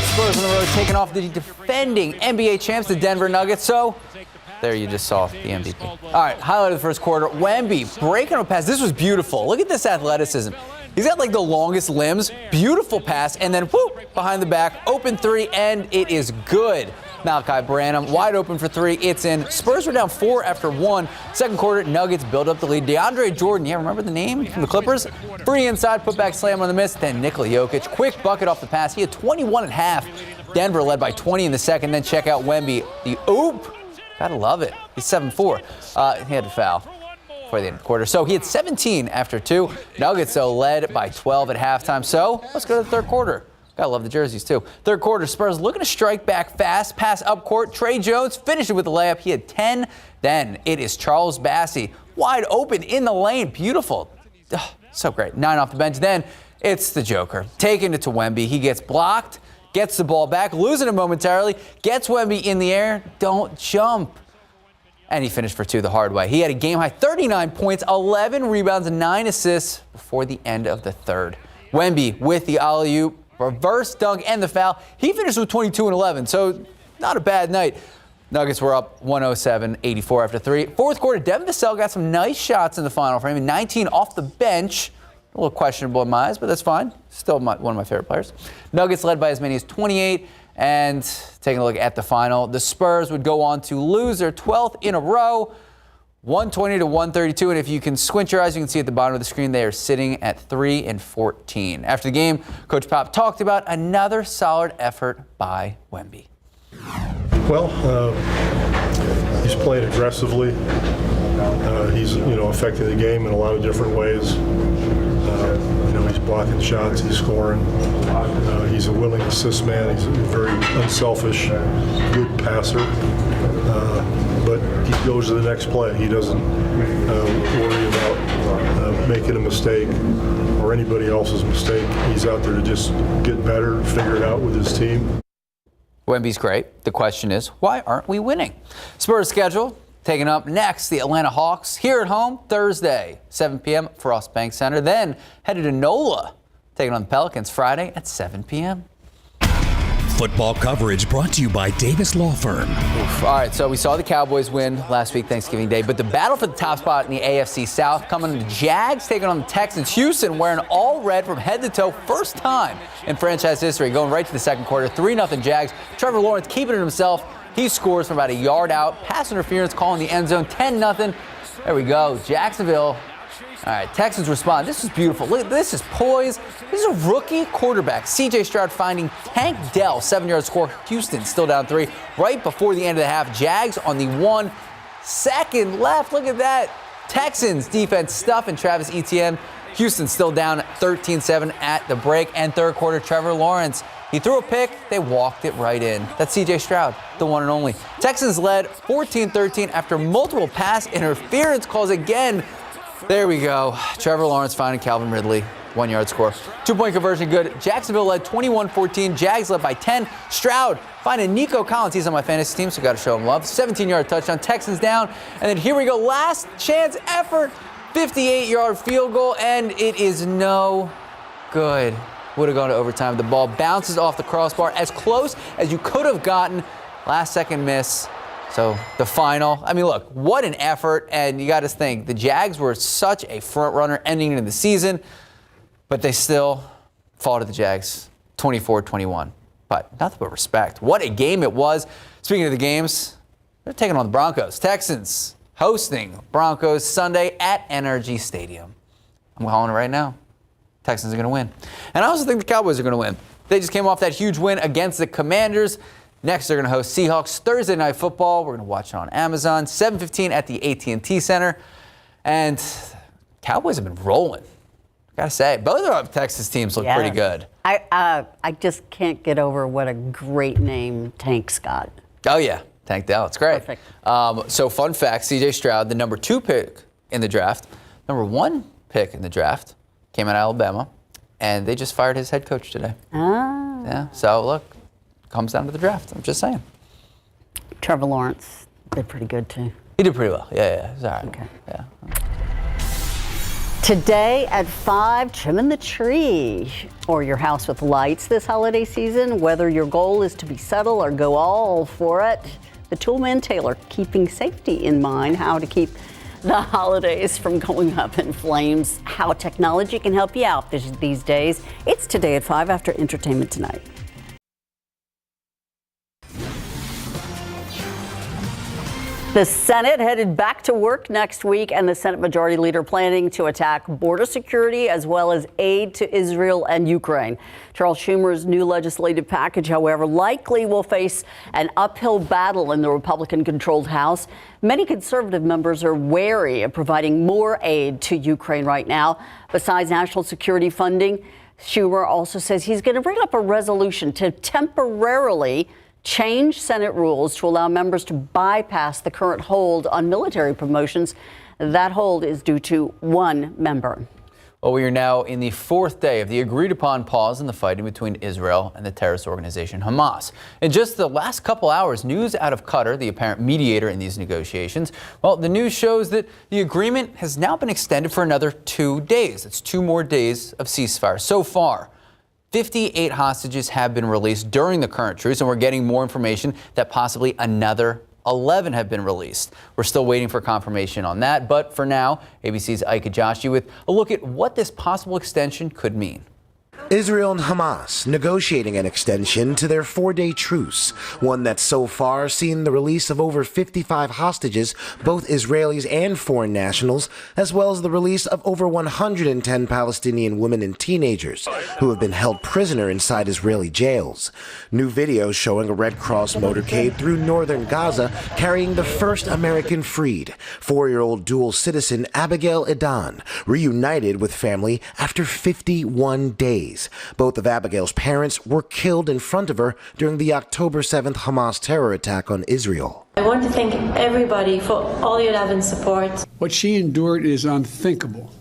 back. Spurs on the road taking off the defending NBA champs, the Denver Nuggets. So there you just saw the MVP. All right, highlight of the first quarter. Wemby breaking a pass. This was beautiful. Look at this athleticism. He's got like the longest limbs. Beautiful pass. And then whoop, behind the back. Open three, and it is good. Malachi Branham wide open for three. It's in. Spurs were down 4 after 1. Second quarter, Nuggets build up the lead. DeAndre Jordan, yeah, remember the name from the Clippers? Free inside, put back slam on the miss. Then Nikola Jokic, quick bucket off the pass. He had 21 at half. Denver led by 20 in the second. Then check out Wemby. The oop. Gotta love it. He's 7-4. He had to foul before the end of the quarter. So he had 17 after 2. Nuggets, though, led by 12 at halftime. So let's go to the third quarter. Gotta love the jerseys, too. Third quarter, Spurs looking to strike back fast. Pass up court. Trey Jones finished it with a layup. He had 10. Then it is Charles Bassey. Wide open in the lane. Beautiful. Oh, so great. 9 off the bench. Then it's the Joker. Taking it to Wemby. He gets blocked. Gets the ball back, losing it momentarily, gets Wemby in the air, don't jump. And he finished for 2 the hard way. He had a game-high 39 points, 11 rebounds, and 9 assists before the end of the third. Wemby with the alley-oop, reverse dunk, and the foul. He finished with 22 and 11, so not a bad night. Nuggets were up 107-84 after 3. Fourth quarter, Devin Vassell got some nice shots in the final frame, 19 off the bench. A little questionable in my eyes, but that's fine. Still one of my favorite players. Nuggets led by as many as 28. And taking a look at the final, the Spurs would go on to lose their 12th in a row, 120-132. And if you can squint your eyes, you can see at the bottom of the screen they are sitting at 3-14. After the game, Coach Pop talked about another solid effort by Wemby. Well, he's playing aggressively. He's affecting the game in a lot of different ways. He's blocking shots, he's scoring. He's a willing assist man. He's a very unselfish, good passer. But he goes to the next play. He doesn't worry about making a mistake or anybody else's mistake. He's out there to just get better, figure it out with his team. Wemby's great. The question is, why aren't we winning? Spurs schedule. Taking up next, the Atlanta Hawks here at home Thursday, 7 p.m. at Frost Bank Center. Then headed to NOLA, taking on the Pelicans Friday at 7 p.m. Football coverage brought to you by Davis Law Firm. All right, so we saw the Cowboys win last week, Thanksgiving Day, but the battle for the top spot in the AFC South coming to the Jags, taking on the Texans. Houston wearing all red from head to toe, first time in franchise history, going right to the second quarter, 3-0 Jags. Trevor Lawrence keeping it himself. He scores from about a yard out. Pass interference, calling the end zone, 10-0. There we go, Jacksonville. All right, Texans respond. This is beautiful. Look, this is poise. This is a rookie quarterback. C.J. Stroud finding Tank Dell, 7-yard score. Houston still down 3 right before the end of the half. Jags on the 1 second left. Look at that. Texans defense stuffing Travis Etienne. Houston still down 13-7 at the break. And third quarter, Trevor Lawrence. He threw a pick. They walked it right in. That's C.J. Stroud, the one and only. Texans led 14-13 after multiple pass interference calls again. There we go. Trevor Lawrence finding Calvin Ridley. 1-yard score. 2-point conversion good. Jacksonville led 21-14. Jags led by 10. Stroud finding Nico Collins. He's on my fantasy team, so got to show him love. 17-yard touchdown. Texans down. And then here we go. Last chance effort. 58-yard field goal, and it is no good. Would have gone to overtime. The ball bounces off the crossbar as close as you could have gotten. Last second miss. So the final, I mean, look, what an effort. And you got to think, the Jags were such a front runner ending in the season, but they still fall to the Jags 24-21. But nothing but respect. What a game it was. Speaking of the games, they're taking on the Broncos. Texans hosting Broncos Sunday at NRG Stadium. I'm calling it right now. Texans are going to win. And I also think the Cowboys are going to win. They just came off that huge win against the Commanders. Next, they're going to host Seahawks Thursday Night Football. We're going to watch it on Amazon. 7:15 at the AT&T Center. And Cowboys have been rolling. Got to say, both of our Texas teams look pretty good. I just can't get over what a great name Tank's got. Oh, yeah. Tank Dell. It's great. Perfect. So fun fact, C.J. Stroud, the number 2 pick in the draft, number 1 pick in the draft, came out of Alabama, and they just fired his head coach today. Ah. Yeah, so look, comes down to the draft. I'm just saying. Trevor Lawrence did pretty good, too. He did pretty well. Yeah, he's all right. Okay. Yeah. Today at 5, trimming the tree or your house with lights this holiday season. Whether your goal is to be subtle or go all for it, the Toolman Taylor keeping safety in mind, how to keep the holidays from going up in flames, how technology can help you out these days. It's Today at 5 after Entertainment Tonight. The Senate headed back to work next week, and the Senate Majority Leader planning to attack border security as well as aid to Israel and Ukraine. Charles Schumer's new legislative package, however, likely will face an uphill battle in the Republican-controlled House. Many conservative members are wary of providing more aid to Ukraine right now. Besides national security funding, Schumer also says he's going to bring up a resolution to temporarily change Senate rules to allow members to bypass the current hold on military promotions. That hold is due to one member. Well, we are now in the fourth day of the agreed-upon pause in the fighting between Israel and the terrorist organization Hamas. In just the last couple hours, news out of Qatar, the apparent mediator in these negotiations, well, the news shows that the agreement has now been extended for another 2 days. That's 2 more days of ceasefire. So far, 58 hostages have been released during the current truce, and we're getting more information that possibly another 11 have been released. We're still waiting for confirmation on that, but for now, ABC's Ike Ajashi with a look at what this possible extension could mean. Israel and Hamas negotiating an extension to their 4-day truce, one that's so far seen the release of over 55 hostages, both Israelis and foreign nationals, as well as the release of over 110 Palestinian women and teenagers who have been held prisoner inside Israeli jails. New videos showing a Red Cross motorcade through northern Gaza carrying the first American freed, 4-year-old dual citizen Abigail Edan, reunited with family after 51 days. Both of Abigail's parents were killed in front of her during the October 7th Hamas terror attack on Israel. I want to thank everybody for all your love and support. What she endured is unthinkable.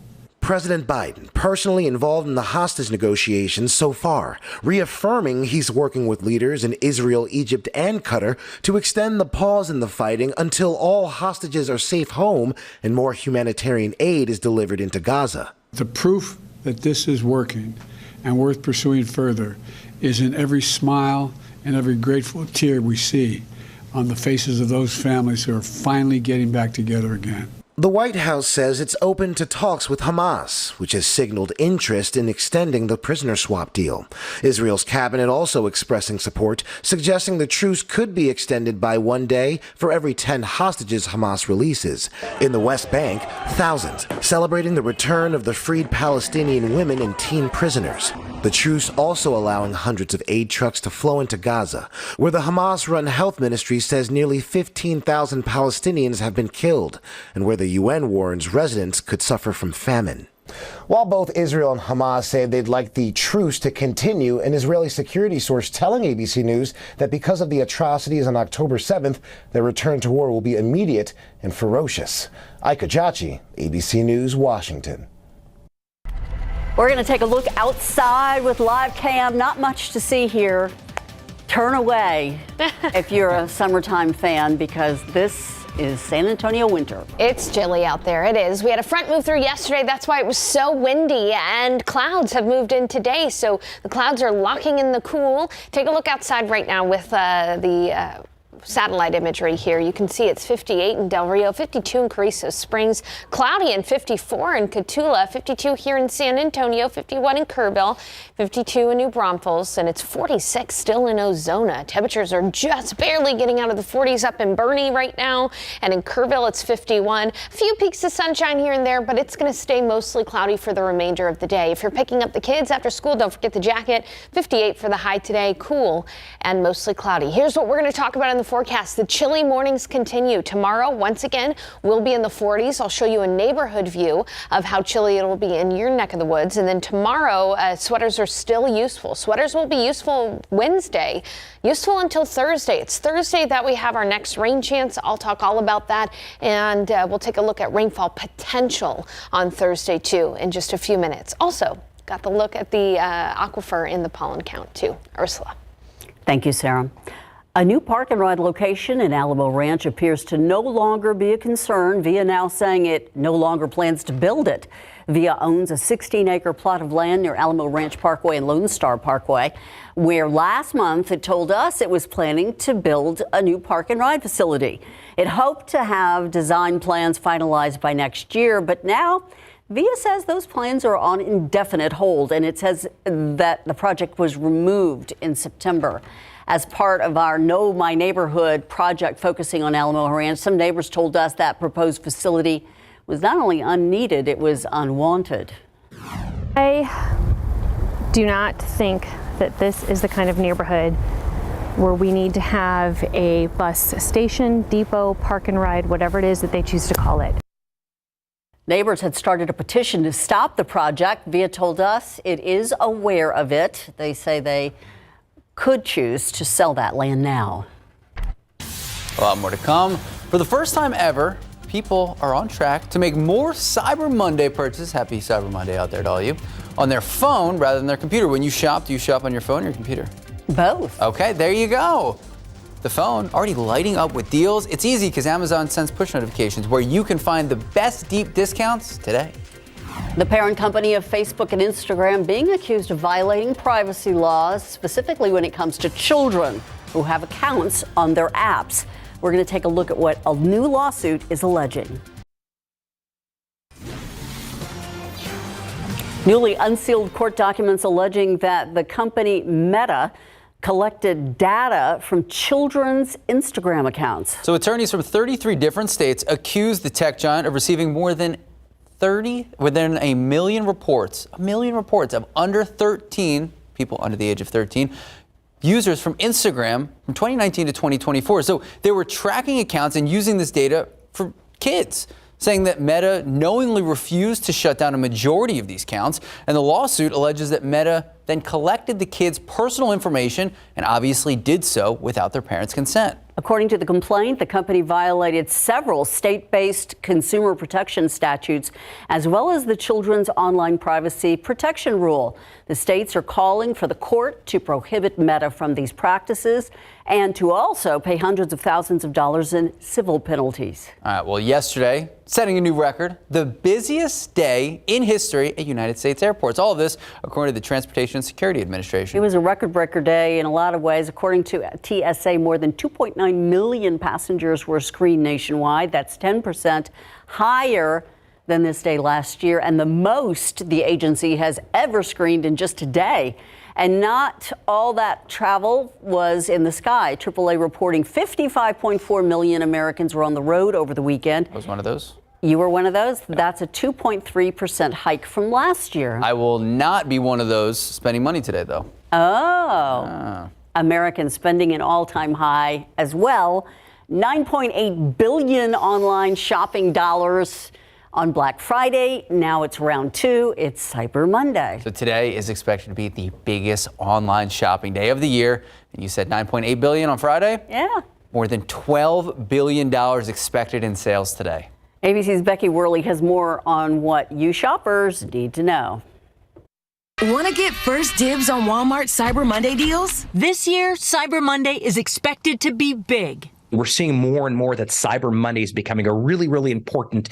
President Biden personally involved in the hostage negotiations so far, reaffirming he's working with leaders in Israel, Egypt, and Qatar to extend the pause in the fighting until all hostages are safe home and more humanitarian aid is delivered into Gaza. The proof that this is working and worth pursuing further is in every smile and every grateful tear we see on the faces of those families who are finally getting back together again. The White House says it's open to talks with Hamas, which has signaled interest in extending the prisoner swap deal. Israel's cabinet also expressing support, suggesting the truce could be extended by 1 day for every 10 hostages Hamas releases. In the West Bank, thousands celebrating the return of the freed Palestinian women and teen prisoners. The truce also allowing hundreds of aid trucks to flow into Gaza, where the Hamas-run health ministry says nearly 15,000 Palestinians have been killed, and where the UN warns residents could suffer from famine. While both Israel and Hamas say they'd like the truce to continue, an Israeli security source telling ABC News that because of the atrocities on October 7th, their return to war will be immediate and ferocious. Ike Ajashi, ABC News, Washington. We're going to take a look outside with live cam. Not much to see here. Turn away if you're a summertime fan, because this is San Antonio winter. It's chilly out there. It is. We had a front move through yesterday. That's why it was so windy, and clouds have moved in today. So the clouds are locking in the cool. Take a look outside right now with the satellite imagery here. You can see it's 58 in Del Rio, 52 in Carrizo Springs, cloudy and 54 in Cotulla, 52 here in San Antonio, 51 in Kerrville, 52 in New Braunfels, and it's 46 still in Ozona. Temperatures are just barely getting out of the 40s up in Bernie right now, and in Kerrville it's 51. A few peaks of sunshine here and there, but it's going to stay mostly cloudy for the remainder of the day. If you're picking up the kids after school, don't forget the jacket. 58 for the high today, cool and mostly cloudy. Here's what we're going to talk about in the forecast. The chilly mornings continue. Tomorrow, once again, we'll be in the 40s. I'll show you a neighborhood view of how chilly it'll be in your neck of the woods. And then tomorrow, sweaters are still useful. Sweaters will be useful Wednesday, useful until Thursday. It's Thursday that we have our next rain chance. I'll talk all about that. And we'll take a look at rainfall potential on Thursday, too, in just a few minutes. Also, got the look at the aquifer in the pollen count, too. Ursula. Thank you, Sarah. A new park and ride location in Alamo Ranch appears to no longer be a concern, via now saying it no longer plans to build it. Via owns a 16-acre plot of land near Alamo Ranch Parkway and Lone Star Parkway, where last month it told us it was planning to build a new park and ride facility. It hoped to have design plans finalized by next year, but now Via says those plans are on indefinite hold, and it says that the project was removed in September. As part of our Know My Neighborhood project focusing on Alamo Ranch, some neighbors told us that proposed facility was not only unneeded, it was unwanted. I do not think that this is the kind of neighborhood where we need to have a bus station, depot, park and ride, whatever it is that they choose to call it. Neighbors had started a petition to stop the project. Via told us it is aware of it. They say they could choose to sell that land now. A lot more to come. For the first time ever, people are on track to make more Cyber Monday purchases. Happy Cyber Monday out there to all you. On their phone rather than their computer. When you shop, do you shop on your phone or your computer? Both. Okay, there you go. The phone already lighting up with deals. It's easy because Amazon sends push notifications where you can find the best deep discounts today. The parent company of Facebook and Instagram being accused of violating privacy laws, specifically when it comes to children who have accounts on their apps. We're going to take a look at what a new lawsuit is alleging. Newly unsealed court documents alleging that the company Meta collected data from children's Instagram accounts. So attorneys from 33 different states accused the tech giant of receiving more than within a million reports of under 13, people under the age of 13, users from Instagram from 2019 to 2024. So they were tracking accounts and using this data for kids, saying that Meta knowingly refused to shut down a majority of these accounts. And the lawsuit alleges that Meta then collected the kids' personal information and obviously did so without their parents' consent. According to the complaint, the company violated several state-based consumer protection statutes, as well as the Children's Online Privacy Protection Rule. The states are calling for the court to prohibit Meta from these practices and to also pay hundreds of thousands of dollars in civil penalties. All right, well, yesterday, setting a new record, the busiest day in history at United States airports. All of this, according to the Transportation and Security Administration. It was a record-breaker day in a lot of ways. According to TSA, more than 2.9 million passengers were screened nationwide. That's 10% higher than this day last year, and the most the agency has ever screened in just a day. And not all that travel was in the sky. AAA reporting 55.4 million Americans were on the road over the weekend. I was one of those. You were one of those? That's a 2.3% hike from last year. I will not be one of those spending money today, though. American spending an all-time high as well. 9.8 billion online shopping dollars on Black Friday. Now it's round two. It's Cyber Monday. So today is expected to be the biggest online shopping day of the year. And you said 9.8 billion on Friday? Yeah. More than $12 billion expected in sales today. ABC's Becky Worley has more on what you shoppers need to know. Want to get first dibs on Walmart Cyber Monday deals? This year, Cyber Monday is expected to be big. We're seeing more and more that Cyber Monday is becoming a really, really important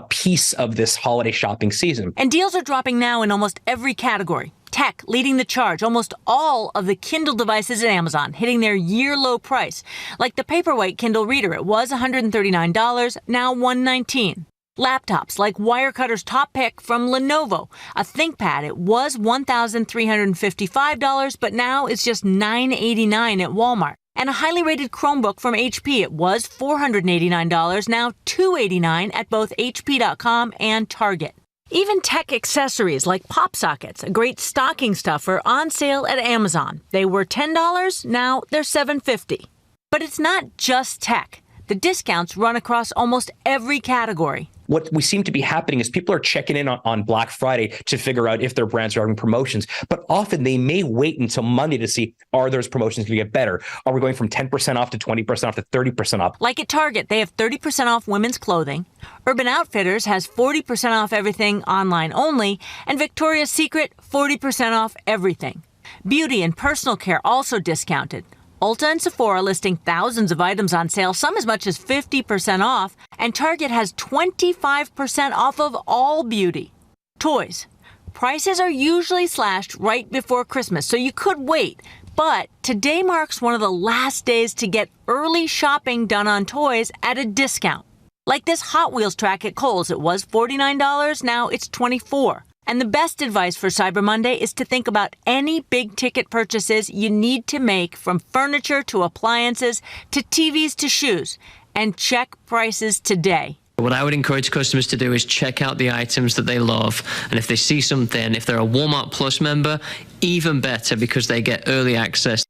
piece of this holiday shopping season. And deals are dropping now in almost every category. Tech leading the charge. Almost all of the Kindle devices at Amazon hitting their year-low price. Like the Paperwhite Kindle Reader, it was $139, now $119. Laptops like Wirecutter's top pick from Lenovo, a ThinkPad, it was $1,355, but now it's just $989 at Walmart. And a highly rated Chromebook from HP, it was $489, now $289 at both HP.com and Target. Even tech accessories like pop sockets, a great stocking stuffer, on sale at Amazon. They were $10, now they're $7.50. But it's not just tech. The discounts run across almost every category. What we seem to be happening is people are checking in on Black Friday to figure out if their brands are having promotions, but often they may wait until Monday to see, are those promotions going to get better? Are we going from 10% off to 20% off to 30% off? Like at Target, they have 30% off women's clothing. Urban Outfitters has 40% off everything online only, and Victoria's Secret, 40% off everything. Beauty and personal care also discounted. Ulta and Sephora listing thousands of items on sale, some as much as 50% off, and Target has 25% off of all beauty. Toys. Prices are usually slashed right before Christmas, so you could wait. But today marks one of the last days to get early shopping done on toys at a discount. Like this Hot Wheels track at Kohl's. It was $49, now it's $24. And the best advice for Cyber Monday is to think about any big ticket purchases you need to make, from furniture to appliances to TVs to shoes, and check prices today. What I would encourage customers to do is check out the items that they love. And if they see something, if they're a Walmart Plus member, even better, because they get early access.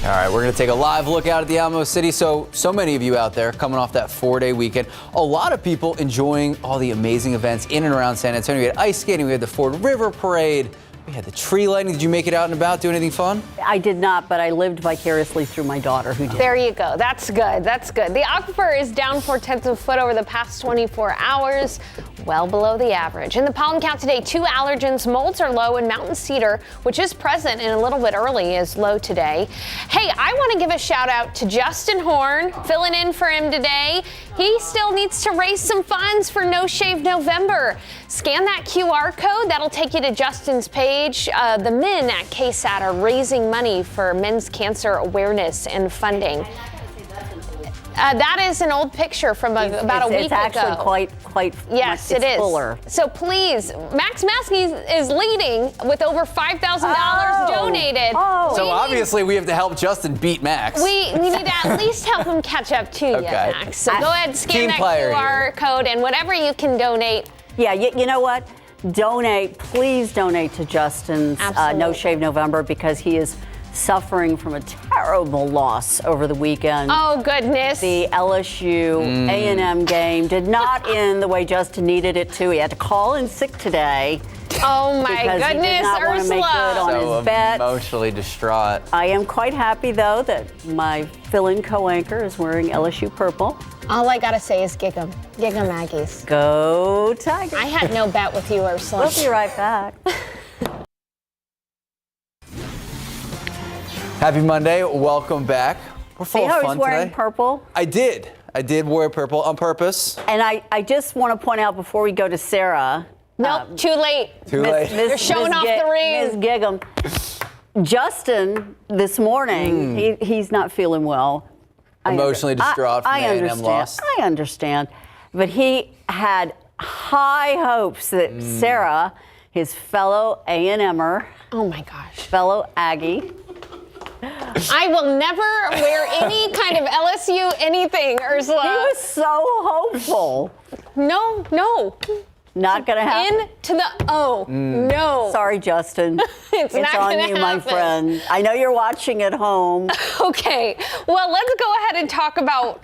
All right, we're going to take a live look out at the Alamo City. So many of you out there coming off that 4-day weekend. A lot of people enjoying all the amazing events in and around San Antonio. We had ice skating, we had the Ford River Parade. We had the tree lighting. Did you make it out and about, do anything fun? I did not, but I lived vicariously through my daughter who did. There you go. That's good. That's good. The aquifer is down 0.4 of a foot over the past 24 hours, well below the average. In the pollen count today, 2 allergens. Molds are low, and mountain cedar, which is present and a little bit early, is low today. Hey, I want to give a shout out to Justin Horn, filling in for him today. He still needs to raise some funds for No Shave November. Scan that QR code. That'll take you to Justin's page. The men at KSAT are raising money for men's cancer awareness and funding. That is an old picture from about a week ago. It's actually quite yes, it is. Fuller. So please, Max Maskey is leading with over $5,000 donated. So obviously we have to help Justin beat Max. We need to at least help him catch up to you, Max. So go ahead, scan that QR code, and whatever you can donate. Yeah, you know what? Please donate to Justin's No Shave November, because he is suffering from a terrible loss over the weekend. Oh, goodness. The LSU A&M game did not end the way Justin needed it to. He had to call in sick today. Oh, my goodness, he did not want to make good on his bet. Emotionally distraught. I am quite happy, though, that my fill-in co-anchor is wearing LSU purple. All I gotta say is gig 'em. Gig 'em, Aggies. Go Tigers. I had no bet with you, Ursula. We'll be right back. Happy Monday. Welcome back. We're full of fun today. See how he's wearing purple? I did wear purple on purpose. And I just want to point out before we go to Sarah. Nope, too late. Too late. You're showing off the ring. Ms. Gig'em. Justin, this morning, he's not feeling well. Emotionally distraught from the A&M loss. I understand. But he had high hopes that Sarah, his fellow A&M'er, oh my gosh, fellow Aggie, I will never wear any kind of LSU anything, Ursula. He was so hopeful. No. Not gonna happen. Into the no. Sorry, Justin. It's not on gonna you, my happen. friend. I know you're watching at home. Okay. Well, let's go ahead and talk about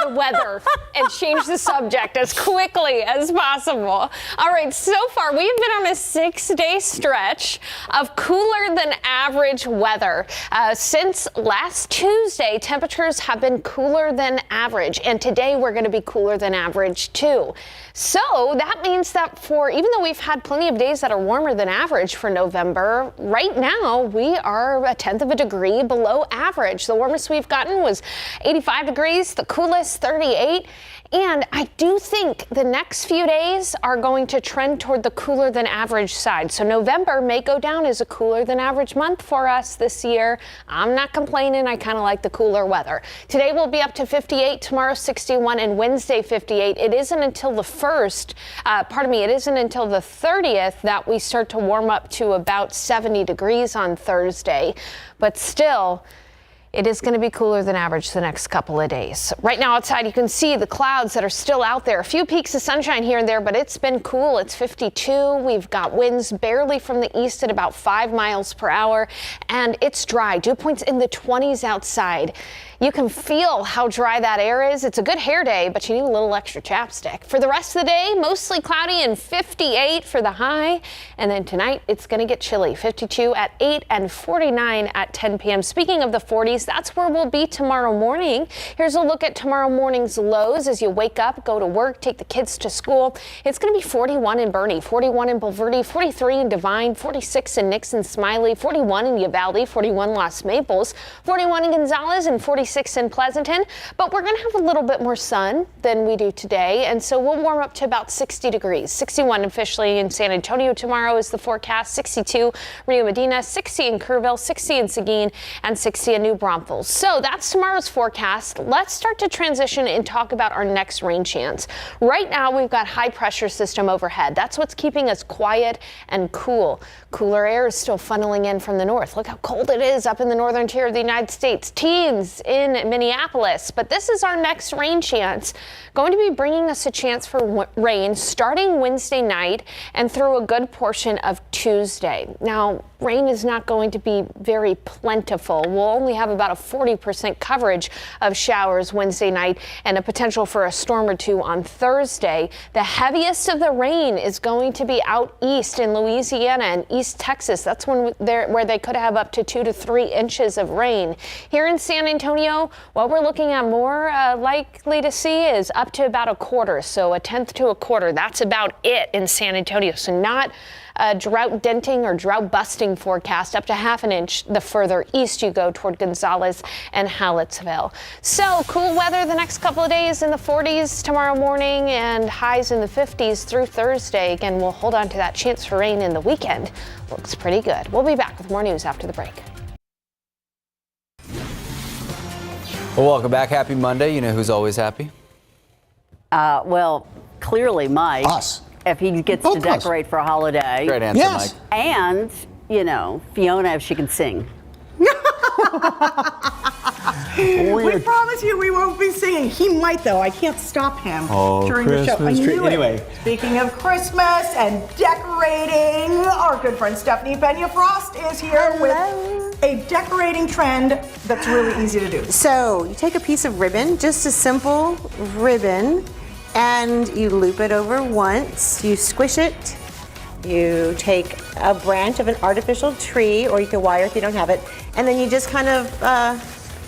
the weather and change the subject as quickly as possible. All right, so far we've been on a 6-day stretch of cooler than average weather. Since last Tuesday, temperatures have been cooler than average, and today we're going to be cooler than average too. So that means that even though we've had plenty of days that are warmer than average for November, right now we are 1/10 of a degree below average. The warmest we've gotten was 85 degrees, the coolest 38. And I do think the next few days are going to trend toward the cooler than average side. So November may go down as a cooler than average month for us this year. I'm not complaining. I kind of like the cooler weather. Today we'll be up to 58, tomorrow 61, and Wednesday 58. It isn't until the 30th that we start to warm up to about 70 degrees on Thursday. But still, it is going to be cooler than average the next couple of days. Right now outside, you can see the clouds that are still out there. A few peaks of sunshine here and there, but it's been cool. It's 52. We've got winds barely from the east at about 5 miles per hour, and it's dry. Dew points in the 20s outside. You can feel how dry that air is. It's a good hair day, but you need a little extra chapstick. For the rest of the day, mostly cloudy and 58 for the high. And then tonight, it's going to get chilly. 52 at 8 and 49 at 10 p.m. Speaking of the 40s, 50s. That's where we'll be tomorrow morning. Here's a look at tomorrow morning's lows as you wake up, go to work, take the kids to school. It's going to be 41 in Bernie, 41 in Bulverde, 43 in Devine, 46 in Nixon Smiley, 41 in Uvalde, 41 Los Maples, 41 in Gonzales, and 46 in Pleasanton. But we're going to have a little bit more sun than we do today, and so we'll warm up to about 60 degrees. 61 officially in San Antonio tomorrow is the forecast, 62 Rio Medina, 60 in Kerrville, 60 in Seguin, and 60 in New Braunfels. So that's tomorrow's forecast. Let's start to transition and talk about our next rain chance. Right now, we've got high pressure system overhead. That's what's keeping us quiet and cool. Cooler air is still funneling in from the north. Look how cold it is up in the northern tier of the United States. Teens in Minneapolis. But this is our next rain chance. Going to be bringing us a chance for rain starting Wednesday night and through a good portion of Tuesday. Now, rain is not going to be very plentiful. We'll only have about a 40% coverage of showers Wednesday night and a potential for a storm or two on Thursday. The heaviest of the rain is going to be out east in Louisiana and East Texas. That's where they could have up to 2 to 3 inches of rain. Here in San Antonio, what we're looking at more likely to see is up to about a quarter, so a tenth to a quarter. That's about it in San Antonio. So not a drought denting or drought busting forecast, up to half an inch the further east you go toward Gonzales and Hallettsville. So cool weather the next couple of days in the 40s tomorrow morning and highs in the 50s through Thursday. Again, we'll hold on to that chance for rain in the weekend. Looks pretty good. We'll be back with more news after the break. Well, welcome back. Happy Monday. You know who's always happy? Well, clearly Mike. Us. If he gets to decorate for a holiday. Great answer, Mike. And, you know, Fiona, if she can sing. We promise you we won't be singing. He might, though. I can't stop him during the show. I knew it. Speaking of Christmas and decorating, our good friend Stephanie Pena-Frost is here with a decorating trend that's really easy to do. So you take a piece of ribbon, just a simple ribbon, and you loop it over once, you squish it, you take a branch of an artificial tree, or you can wire if you don't have it, and then you just kind of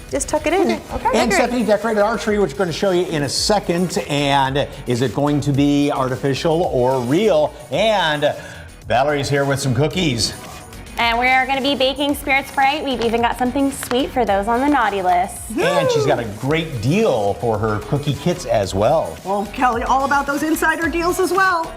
just tuck it in. Okay. And Stephanie decorated our tree, which we're going to show you in a second. And is it going to be artificial or real? And Valerie's here with some cookies. And we're going to be baking Spirit Sprite. We've even got something sweet for those on the naughty list. And she's got a great deal for her cookie kits as well. Well, Kelly, all about those insider deals as well.